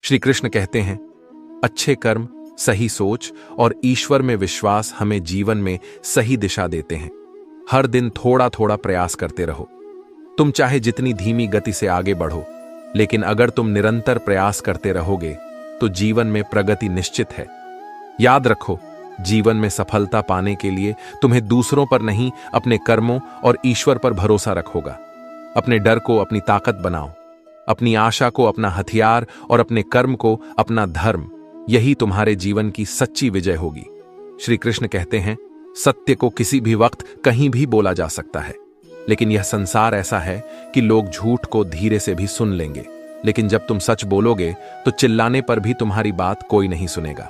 श्री कृष्ण कहते हैं, अच्छे कर्म, सही सोच और ईश्वर में विश्वास हमें जीवन में सही दिशा देते हैं। हर दिन थोड़ा थोड़ा प्रयास करते रहो। तुम चाहे जितनी धीमी गति से आगे बढ़ो, लेकिन अगर तुम निरंतर प्रयास करते रहोगे तो जीवन में प्रगति निश्चित है। याद रखो, जीवन में सफलता पाने के लिए तुम्हें दूसरों पर नहीं, अपने कर्मों और ईश्वर पर भरोसा रखोगा। अपने डर को अपनी ताकत बनाओ, अपनी आशा को अपना हथियार और अपने कर्म को अपना धर्म। यही तुम्हारे जीवन की सच्ची विजय होगी। श्री कृष्ण कहते हैं, सत्य को किसी भी वक्त कहीं भी बोला जा सकता है, लेकिन यह संसार ऐसा है कि लोग झूठ को धीरे से भी सुन लेंगे, लेकिन जब तुम सच बोलोगे तो चिल्लाने पर भी तुम्हारी बात कोई नहीं सुनेगा।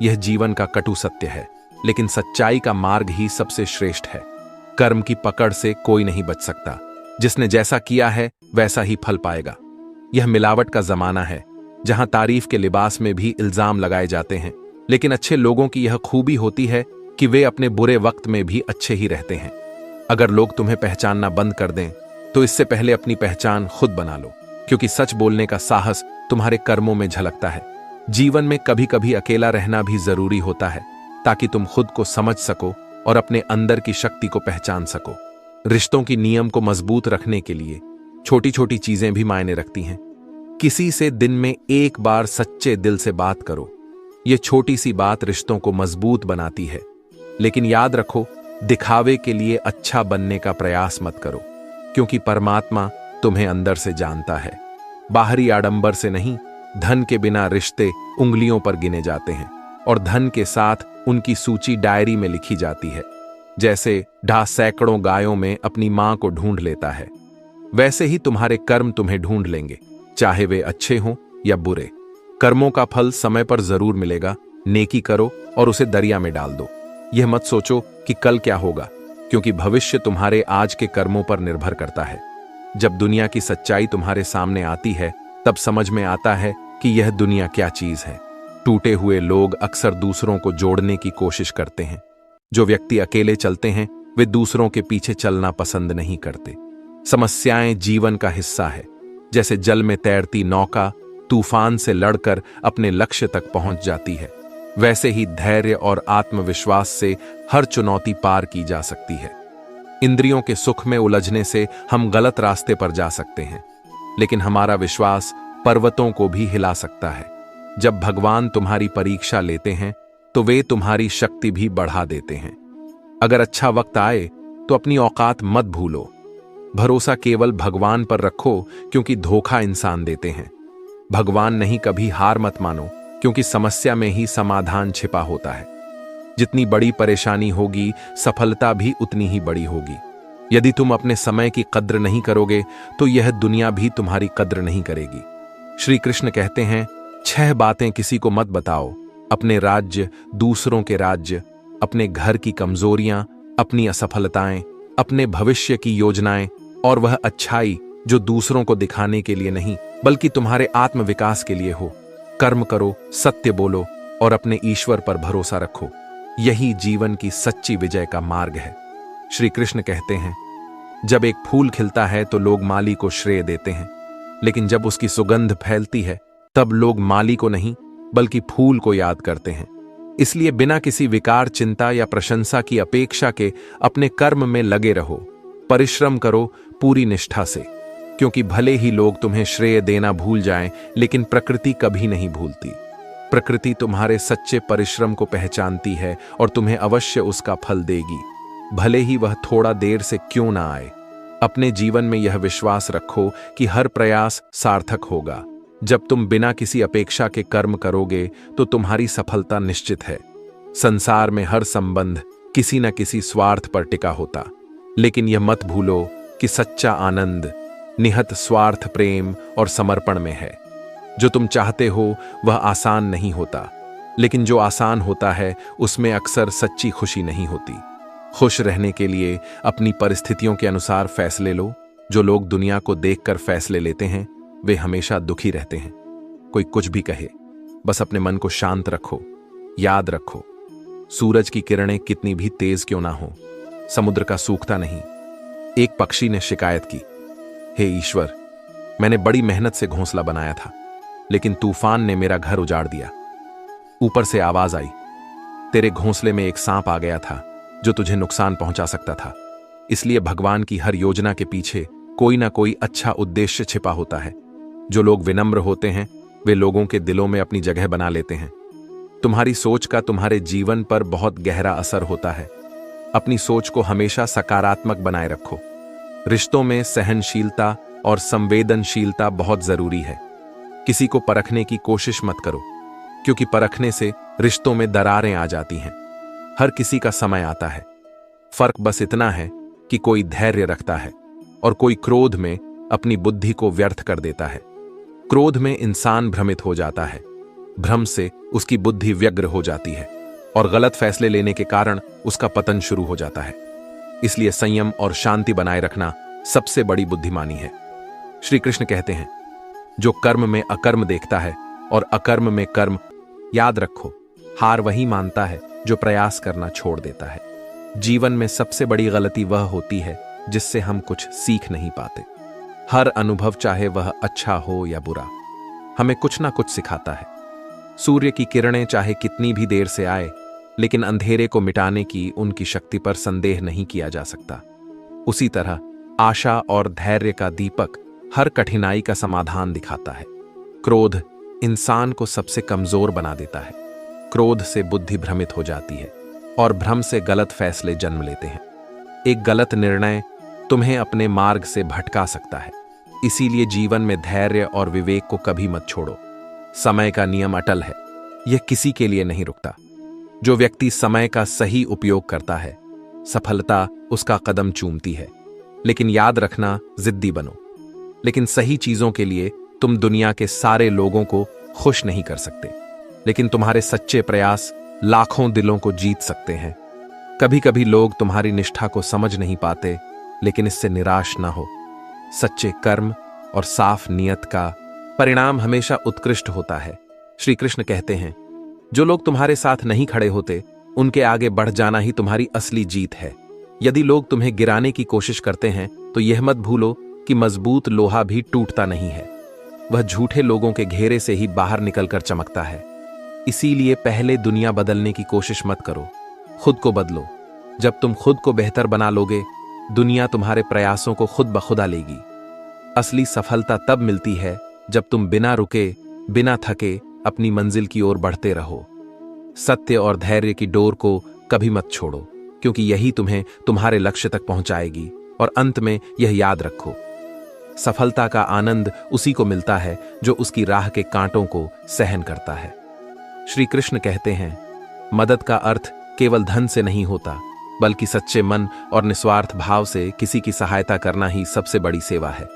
यह जीवन का कटु सत्य है, लेकिन सच्चाई का मार्ग ही सबसे श्रेष्ठ है। कर्म की पकड़ से कोई नहीं बच सकता। जिसने जैसा किया है वैसा ही फल पाएगा। यह मिलावट का जमाना है, जहां तारीफ के लिबास में भी इल्जाम लगाए जाते हैं, लेकिन अच्छे लोगों की यह खूबी होती है कि वे अपने बुरे वक्त में भी अच्छे ही रहते हैं। अगर लोग तुम्हें पहचानना बंद कर दें तो इससे पहले अपनी पहचान खुद बना लो, क्योंकि सच बोलने का साहस तुम्हारे कर्मों में झलकता है। जीवन में कभी कभी अकेला रहना भी जरूरी होता है, ताकि तुम खुद को समझ सको और अपने अंदर की शक्ति को पहचान सको। रिश्तों की नियम को मजबूत रखने के लिए छोटी छोटी चीजें भी मायने रखती हैं। किसी से दिन में एक बार सच्चे दिल से बात करो। यह छोटी सी बात रिश्तों को मजबूत बनाती है। लेकिन याद रखो, दिखावे के लिए अच्छा बनने का प्रयास मत करो, क्योंकि परमात्मा तुम्हें अंदर से जानता है। बाहरी आडंबर से नहीं, धन के बिना रिश्ते उंगलियों पर गिने जाते हैं, और धन के साथ उनकी सूची डायरी में लिखी जाती है। जैसे ढा सैकड़ों गायों में अपनी मां को ढूंढ लेता है, वैसे ही तुम्हारे कर्म तुम्हें ढूंढ लेंगे, चाहे वे अच्छे हों या बुरे। कर्मों का फल समय पर जरूर मिलेगा। नेकी करो और उसे दरिया में डाल दो। यह मत सोचो कि कल क्या होगा, क्योंकि भविष्य तुम्हारे आज के कर्मों पर निर्भर करता है। जब दुनिया की सच्चाई तुम्हारे सामने आती है, तब समझ में आता है कि यह दुनिया क्या चीज है। टूटे हुए लोग अक्सर दूसरों को जोड़ने की कोशिश करते हैं। जो व्यक्ति अकेले चलते हैं, वे दूसरों के पीछे चलना पसंद नहीं करते। समस्याएं जीवन का हिस्सा है। जैसे जल में तैरती नौका तूफान से लड़कर अपने लक्ष्य तक पहुंच जाती है, वैसे ही धैर्य और आत्मविश्वास से हर चुनौती पार की जा सकती है। इंद्रियों के सुख में उलझने से हम गलत रास्ते पर जा सकते हैं, लेकिन हमारा विश्वास पर्वतों को भी हिला सकता है। जब भगवान तुम्हारी परीक्षा लेते हैं तो वे तुम्हारी शक्ति भी बढ़ा देते हैं। अगर अच्छा वक्त आए तो अपनी औकात मत भूलो। भरोसा केवल भगवान पर रखो, क्योंकि धोखा इंसान देते हैं। भगवान नहीं, कभी हार मत मानो, क्योंकि समस्या में ही समाधान छिपा होता है। जितनी बड़ी परेशानी होगी, सफलता भी उतनी ही बड़ी होगी। यदि तुम अपने समय की कद्र नहीं करोगे तो यह दुनिया भी तुम्हारी कद्र नहीं करेगी। श्री कृष्ण कहते हैं, 6 बातें किसी को मत बताओ। अपने राज्य, दूसरों के राज्य, अपने घर की कमजोरियां, अपनी असफलताएं, अपने भविष्य की योजनाएं, और वह अच्छाई जो दूसरों को दिखाने के लिए नहीं, बल्कि तुम्हारे आत्मविकास के लिए हो। कर्म करो, सत्य बोलो और अपने ईश्वर पर भरोसा रखो। यही जीवन की सच्ची विजय का मार्ग है। श्री कृष्ण कहते हैं, जब एक फूल खिलता है तो लोग माली को श्रेय देते हैं, लेकिन जब उसकी सुगंध फैलती है तब लोग माली को नहीं बल्कि फूल को याद करते हैं। इसलिए बिना किसी विकार, चिंता या प्रशंसा की अपेक्षा के अपने कर्म में लगे रहो। परिश्रम करो पूरी निष्ठा से, क्योंकि भले ही लोग तुम्हें श्रेय देना भूल जाएं, लेकिन प्रकृति कभी नहीं भूलती। प्रकृति तुम्हारे सच्चे परिश्रम को पहचानती है और तुम्हें अवश्य उसका फल देगी, भले ही वह थोड़ा देर से क्यों ना आए। अपने जीवन में यह विश्वास रखो कि हर प्रयास सार्थक होगा। जब तुम बिना किसी अपेक्षा के कर्म करोगे तो तुम्हारी सफलता निश्चित है। संसार में हर संबंध किसी न किसी स्वार्थ पर टिका होता, लेकिन यह मत भूलो कि सच्चा आनंद निहत स्वार्थ, प्रेम और समर्पण में है। जो तुम चाहते हो वह आसान नहीं होता, लेकिन जो आसान होता है उसमें अक्सर सच्ची खुशी नहीं होती। खुश रहने के लिए अपनी परिस्थितियों के अनुसार फैसले लो। जो लोग दुनिया को देखकर फैसले लेते हैं वे हमेशा दुखी रहते हैं। कोई कुछ भी कहे, बस अपने मन को शांत रखो। याद रखो, सूरज की किरणें कितनी भी तेज क्यों ना हो, समुद्र का सूखता नहीं। एक पक्षी ने शिकायत की, हे ईश्वर, मैंने बड़ी मेहनत से घोंसला बनाया था, लेकिन तूफान ने मेरा घर उजाड़ दिया। ऊपर से आवाज आई, तेरे घोंसले में एक सांप आ गया था जो तुझे नुकसान पहुंचा सकता था। इसलिए भगवान की हर योजना के पीछे कोई ना कोई अच्छा उद्देश्य छिपा होता है। जो लोग विनम्र होते हैं वे लोगों के दिलों में अपनी जगह बना लेते हैं। तुम्हारी सोच का तुम्हारे जीवन पर बहुत गहरा असर होता है। अपनी सोच को हमेशा सकारात्मक बनाए रखो। रिश्तों में सहनशीलता और संवेदनशीलता बहुत जरूरी है। किसी को परखने की कोशिश मत करो, क्योंकि परखने से रिश्तों में दरारें आ जाती हैं। हर किसी का समय आता है। फर्क बस इतना है कि कोई धैर्य रखता है और कोई क्रोध में अपनी बुद्धि को व्यर्थ कर देता है। क्रोध में इंसान भ्रमित हो जाता है, भ्रम से उसकी बुद्धि व्यग्र हो जाती है और गलत फैसले लेने के कारण उसका पतन शुरू हो जाता है। इसलिए संयम और शांति बनाए रखना सबसे बड़ी बुद्धिमानी है। श्री कृष्ण कहते हैं, जो कर्म में अकर्म देखता है और अकर्म में कर्म, याद रखो हार वही मानता है जो प्रयास करना छोड़ देता है। जीवन में सबसे बड़ी गलती वह होती है जिससे हम कुछ सीख नहीं पाते। हर अनुभव, चाहे वह अच्छा हो या बुरा, हमें कुछ ना कुछ सिखाता है। सूर्य की किरणें चाहे कितनी भी देर से आए, लेकिन अंधेरे को मिटाने की उनकी शक्ति पर संदेह नहीं किया जा सकता। उसी तरह आशा और धैर्य का दीपक हर कठिनाई का समाधान दिखाता है। क्रोध इंसान को सबसे कमजोर बना देता है। क्रोध से बुद्धि भ्रमित हो जाती है और भ्रम से गलत फैसले जन्म लेते हैं। एक गलत निर्णय तुम्हें अपने मार्ग से भटका सकता है। इसीलिए जीवन में धैर्य और विवेक को कभी मत छोड़ो। समय का नियम अटल है, यह किसी के लिए नहीं रुकता। जो व्यक्ति समय का सही उपयोग करता है, सफलता उसका कदम चूमती है। लेकिन याद रखना, जिद्दी बनो। लेकिन सही चीजों के लिए तुम दुनिया के सारे लोगों को खुश नहीं कर सकते, लेकिन तुम्हारे सच्चे प्रयास लाखों दिलों को जीत सकते हैं। कभी कभी लोग तुम्हारी निष्ठा को समझ नहीं पाते, लेकिन इससे निराश ना हो। सच्चे कर्म और साफ नियत का परिणाम हमेशा उत्कृष्ट होता है। श्री कृष्ण कहते हैं, जो लोग तुम्हारे साथ नहीं खड़े होते, उनके आगे बढ़ जाना ही तुम्हारी असली जीत है। यदि लोग तुम्हें गिराने की कोशिश करते हैं, तो यह मत भूलो कि मजबूत लोहा भी टूटता नहीं है। वह झूठे लोगों के घेरे से ही बाहर निकलकर चमकता है। इसीलिए पहले दुनिया बदलने की कोशिश मत करो, खुद को बदलो। जब तुम खुद को बेहतर बना लोगे, दुनिया तुम्हारे प्रयासों को खुद ब खुदा लेगी। असली सफलता तब मिलती है जब तुम बिना रुके, बिना थके अपनी मंजिल की ओर बढ़ते रहो। सत्य और धैर्य की डोर को कभी मत छोड़ो, क्योंकि यही तुम्हें तुम्हारे लक्ष्य तक पहुंचाएगी। और अंत में यह याद रखो, सफलता का आनंद उसी को मिलता है जो उसकी राह के कांटों को सहन करता है। श्री कृष्ण कहते हैं, मदद का अर्थ केवल धन से नहीं होता, बल्कि सच्चे मन और निस्वार्थ भाव से किसी की सहायता करना ही सबसे बड़ी सेवा है।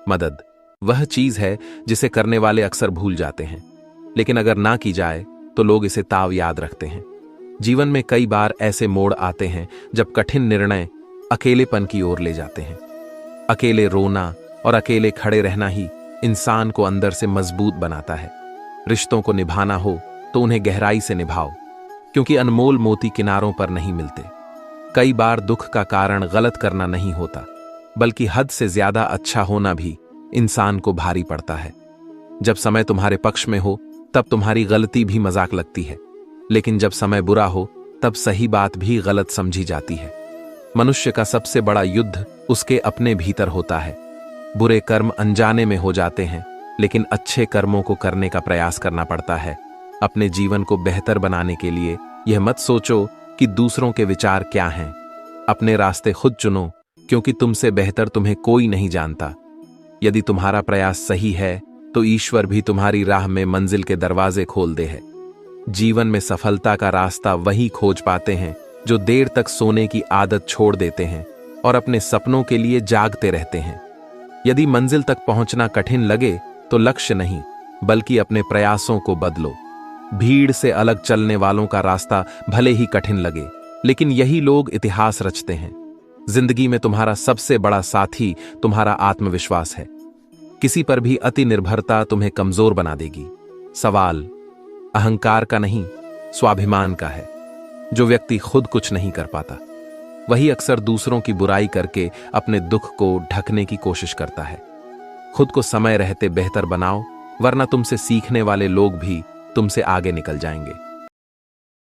मदद वह चीज है जिसे करने वाले अक्सर भूल जाते हैं, लेकिन अगर ना की जाए तो लोग इसे ताव याद रखते हैं। जीवन में कई बार ऐसे मोड़ आते हैं जब कठिन निर्णय अकेलेपन की ओर ले जाते हैं। अकेले रोना और अकेले खड़े रहना ही इंसान को अंदर से मजबूत बनाता है। रिश्तों को निभाना हो तो उन्हें गहराई से निभाओ, क्योंकि अनमोल मोती किनारों पर नहीं मिलते। कई बार दुख का कारण गलत करना नहीं होता, बल्कि हद से ज्यादा अच्छा होना भी इंसान को भारी पड़ता है। जब समय तुम्हारे पक्ष में हो तब तुम्हारी गलती भी मजाक लगती है, लेकिन जब समय बुरा हो तब सही बात भी गलत समझी जाती है। मनुष्य का सबसे बड़ा युद्ध उसके अपने भीतर होता है। बुरे कर्म अनजाने में हो जाते हैं, लेकिन अच्छे कर्मों को करने का प्रयास करना पड़ता है। अपने जीवन को बेहतर बनाने के लिए यह मत सोचो कि दूसरों के विचार क्या हैं। अपने रास्ते खुद चुनो, क्योंकि तुमसे बेहतर तुम्हें कोई नहीं जानता। यदि तुम्हारा प्रयास सही है तो ईश्वर भी तुम्हारी राह में मंजिल के दरवाजे खोल दे है। जीवन में सफलता का रास्ता वही खोज पाते हैं जो देर तक सोने की आदत छोड़ देते हैं और अपने सपनों के लिए जागते रहते हैं। यदि मंजिल तक पहुंचना कठिन लगे तो लक्ष्य नहीं, बल्कि अपने प्रयासों को बदलो। भीड़ से अलग चलने वालों का रास्ता भले ही कठिन लगे, लेकिन यही लोग इतिहास रचते हैं। जिंदगी में तुम्हारा सबसे बड़ा साथी तुम्हारा आत्मविश्वास है। किसी पर भी अति निर्भरता तुम्हें कमजोर बना देगी। सवाल अहंकार का नहीं, स्वाभिमान का है। जो व्यक्ति खुद कुछ नहीं कर पाता, वही अक्सर दूसरों की बुराई करके अपने दुख को ढकने की कोशिश करता है। खुद को समय रहते बेहतर बनाओ, वरना तुमसे सीखने वाले लोग भी तुमसे आगे निकल जाएंगे।